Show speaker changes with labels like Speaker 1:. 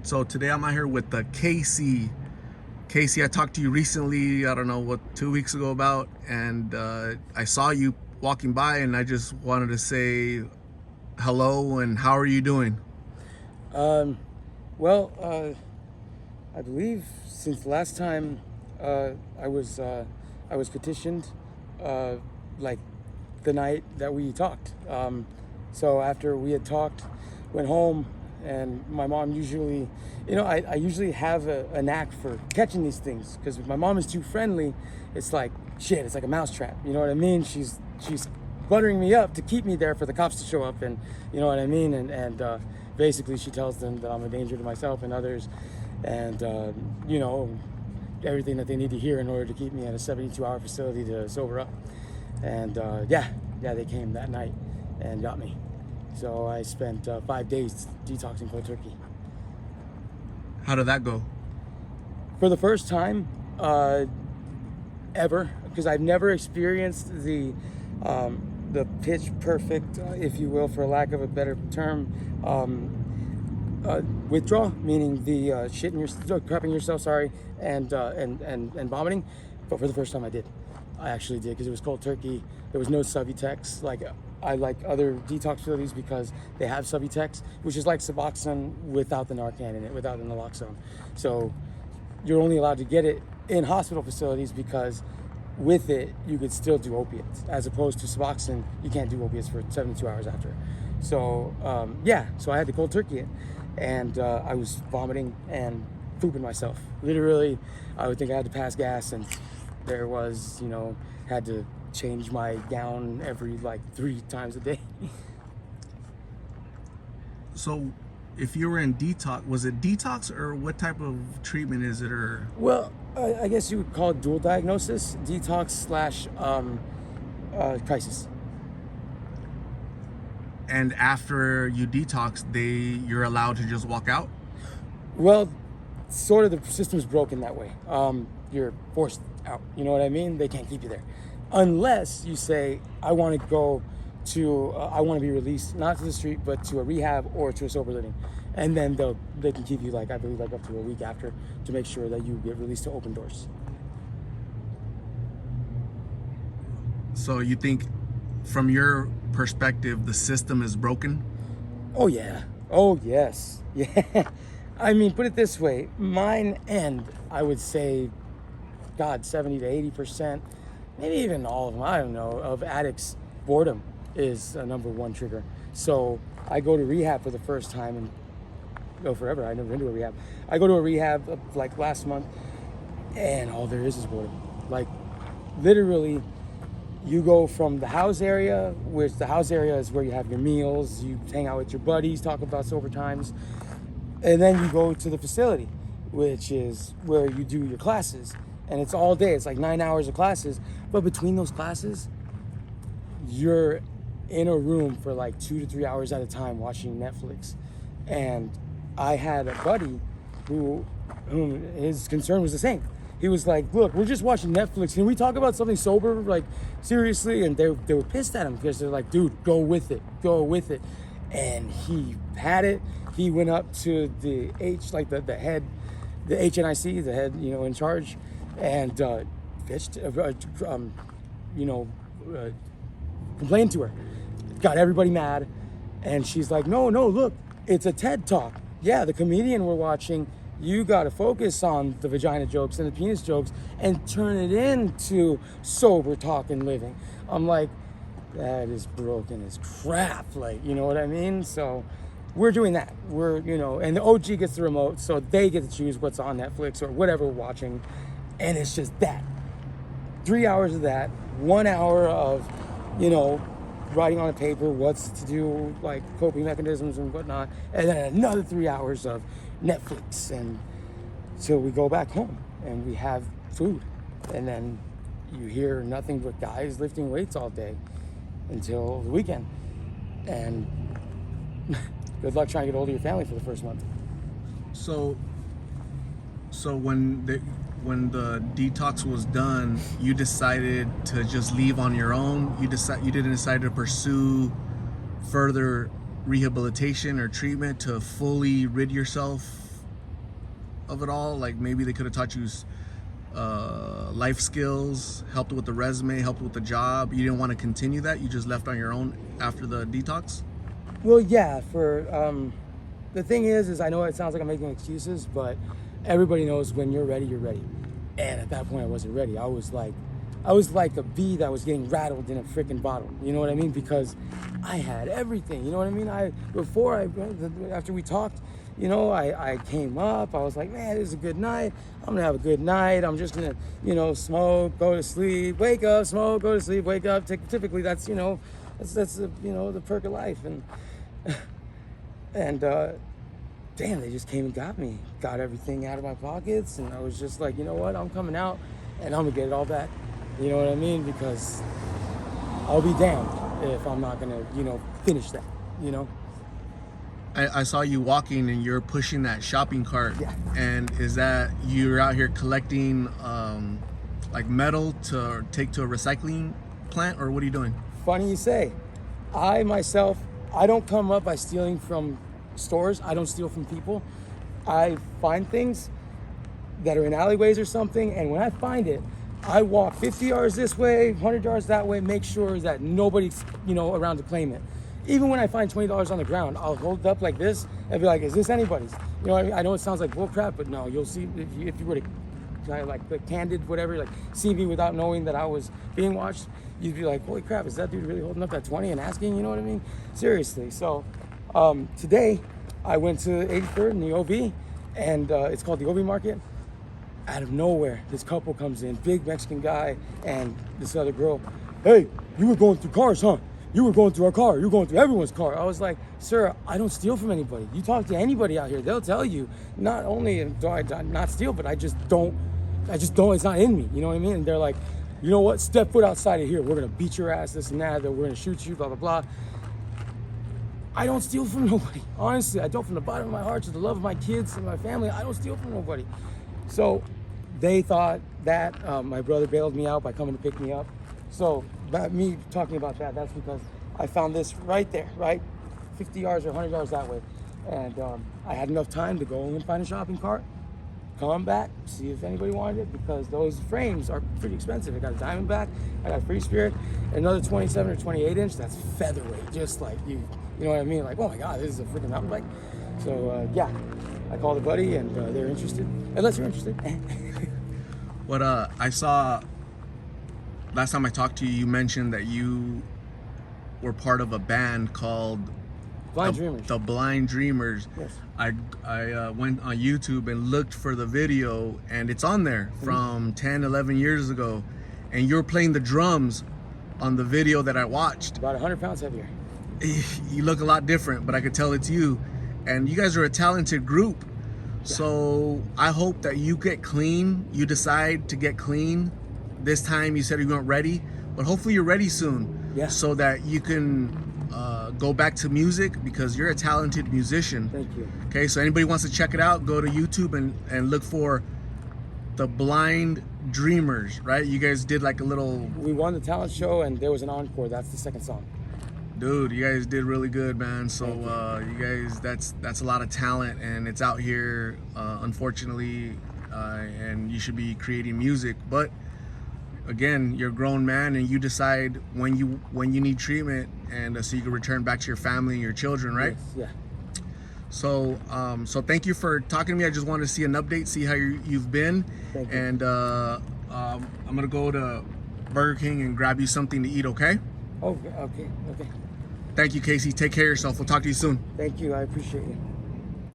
Speaker 1: So today I'm out here with the Casey. Casey, I talked to you recently, I don't know what, 2 weeks ago about, and I saw you walking by and I just wanted to say hello and how are you doing?
Speaker 2: Um, well, I believe since the last time uh, I was uh, I was petitioned, uh, like the night that we talked. So after we had talked, went home, and my mom usually, I usually have a knack for catching these things because if my mom is too friendly, it's like shit. It's like a mousetrap. You know what I mean? She's buttering me up to keep me there for the cops to show up, and you know what I mean. And basically, she tells them that I'm a danger to myself and others, and you know everything that they need to hear in order to keep me at a 72-hour facility to sober up. And yeah, they came that night and got me. So I spent 5 days detoxing cold turkey.
Speaker 1: How did that go?
Speaker 2: For the first time ever, because I've never experienced the pitch perfect, if you will, for lack of a better term, withdrawal, meaning the shitting your, crapping yourself, sorry, and vomiting. But for the first time, I actually did, because it was cold turkey. There was no Subutex. Like I like other detox facilities because they have Subutex, which is like Suboxone without the Narcan in it, without the naloxone. So you're only allowed to get it in hospital facilities because with it you could still do opiates, as opposed to Suboxone, you can't do opiates for 72 hours after. So so I had to cold turkey it, and I was vomiting and pooping myself. Literally, I would think I had to pass gas, and there was, had to change my gown every like 3 times a day.
Speaker 1: So if you were in detox, was it detox or what type of treatment is it? Or
Speaker 2: Well, I guess you would call it dual diagnosis, detox slash crisis.
Speaker 1: and after you detox, you're allowed to just walk out?
Speaker 2: Well, sort of, the system's broken that way. You're forced out. You know what I mean? They can't keep you there, unless you say, I want to go to, I want to be released, not to the street, but to a rehab or to a sober living, and then they can keep you, like, I believe, like up to a week after, to make sure that you get released to open doors.
Speaker 1: So you think, from your perspective, the system is broken?
Speaker 2: Oh yeah. Oh yes. Yeah. I mean, put it this way, mine end, I would say, God, 70 to 80%, maybe even all of them, I don't know, of addicts, boredom is a number one trigger. So I go to rehab for the first time, and go forever. I never been to a rehab. I go to a rehab like last month, and all there is boredom. Like, literally, you go from the house area, which the house area is where you have your meals, you hang out with your buddies, talk about sober times, and then you go to the facility, which is where you do your classes. And it's all day. It's like 9 hours of classes. But between those classes, you're in a room for like 2 to 3 hours at a time watching Netflix. And I had a buddy whom his concern was the same. He was like, look, we're just watching Netflix. Can we talk about something sober, like, seriously? And they were pissed at him because they're like, dude, go with it. Go with it. And he had it. He went up to the head, the HNIC, the head, in charge, and complained to her. Got everybody mad. And she's like, no, look, it's a TED Talk. Yeah, the comedian we're watching, you got to focus on the vagina jokes and the penis jokes and turn it into sober talk and living. I'm like, that is broken as crap. Like, you know what I mean? So we're doing that. And the OG gets the remote, so they get to choose what's on Netflix or whatever we're watching. And it's just that. 3 hours of that, 1 hour of, writing on a paper what's to do, like coping mechanisms and whatnot. And then another 3 hours of Netflix, and so we go back home and we have food, and then you hear nothing but guys lifting weights all day until the weekend, and good luck trying to get hold of your family for the first month.
Speaker 1: So when the detox was done, you decided to just leave on your own? You didn't decide to pursue further rehabilitation or treatment to fully rid yourself of it all? Like maybe they could have taught you life skills, helped with the resume, helped with the job. You didn't want to continue that. You just left on your own after the detox.
Speaker 2: Well, yeah. The thing is I know it sounds like I'm making excuses, but everybody knows when you're ready, you're ready. And at that point, I wasn't ready. I was like a bee that was getting rattled in a freaking bottle. You know what I mean? Because I had everything. You know what I mean? After we talked, you know, I came up. I was like, man, this is a good night. I'm gonna have a good night. I'm just gonna, you know, smoke, go to sleep, wake up, smoke, go to sleep, wake up. Typically, that's, you know, that's the, you know, the perk of life. And damn, they just came and got me, got everything out of my pockets, and I was just like, you know what? I'm coming out, and I'm gonna get it all back. You know what I mean? Because I'll be damned if I'm not gonna, you know, finish that. You know.
Speaker 1: I saw you walking and you're pushing that shopping cart.
Speaker 2: Yeah.
Speaker 1: And is that you're out here collecting like metal to take to a recycling plant, or what are you doing?
Speaker 2: Funny you say. I myself, I don't come up by stealing from stores. I don't steal from people. I find things that are in alleyways or something, and when I find it, I walk 50 yards this way, 100 yards that way, make sure that nobody's, you know, around to claim it. Even when I find $20 on the ground, I'll hold it up like this and be like, is this anybody's? You know what I mean? I know it sounds like bull crap, but no, you'll see, if you were to like the candid, whatever, like see me without knowing that I was being watched, you'd be like, holy crap, is that dude really holding up that 20 and asking, you know what I mean? Seriously. So today I went to 83rd in the OV, and it's called the OV Market. Out of nowhere, this couple comes in, big Mexican guy and this other girl. Hey, you were going through cars, huh? You were going through our car. You were going through everyone's car. I was like, sir, I don't steal from anybody. You talk to anybody out here, they'll tell you, not only do I not steal, but I just don't, it's not in me. You know what I mean? And they're like, you know what? Step foot outside of here. We're going to beat your ass, this and that. We're going to shoot you, blah, blah, blah. I don't steal from nobody. Honestly, I don't, from the bottom of my heart, to the love of my kids and my family. I don't steal from nobody. So they thought that my brother bailed me out by coming to pick me up. So me talking about that, that's because I found this right there, right? 50 yards or 100 yards that way. And I had enough time to go and find a shopping cart, come back, see if anybody wanted it, because those frames are pretty expensive. I got a Diamondback, I got a Free Spirit, another 27 or 28 inch, that's featherweight, just like you know what I mean? Like, oh my God, this is a freaking mountain bike. So yeah, I called a buddy and they're interested, unless you're interested.
Speaker 1: What I saw last time I talked to you, you mentioned that you were part of a band called
Speaker 2: Blind Dreamers.
Speaker 1: The Blind Dreamers.
Speaker 2: Yes.
Speaker 1: I went on YouTube and looked for the video, and it's on there from 10, 11 years ago. And you're playing the drums on the video that I watched.
Speaker 2: About 100 pounds heavier.
Speaker 1: You look a lot different, but I could tell it's you. And you guys are a talented group. Yeah. So I hope that you get clean. You decide to get clean. This time you said you weren't ready, but hopefully you're ready soon.
Speaker 2: Yeah.
Speaker 1: So that you can go back to music, because you're a talented musician.
Speaker 2: Thank you.
Speaker 1: Okay, so anybody wants to check it out, go to YouTube and look for The Blind Dreamers, right? You guys did like a little...
Speaker 2: We won the talent show and there was an encore. That's the second song.
Speaker 1: Dude, you guys did really good, man. So you guys, that's a lot of talent, and it's out here, unfortunately, and you should be creating music. But again, you're a grown man, and you decide when you need treatment, and so you can return back to your family and your children, right?
Speaker 2: Yes, yeah.
Speaker 1: So so thank you for talking to me. I just wanted to see an update, see how you've been.
Speaker 2: Thank you.
Speaker 1: And I'm gonna go to Burger King and grab you something to eat, okay?
Speaker 2: Oh, okay.
Speaker 1: Thank you, Casey. Take care of yourself. We'll talk to you soon.
Speaker 2: Thank you. I appreciate you.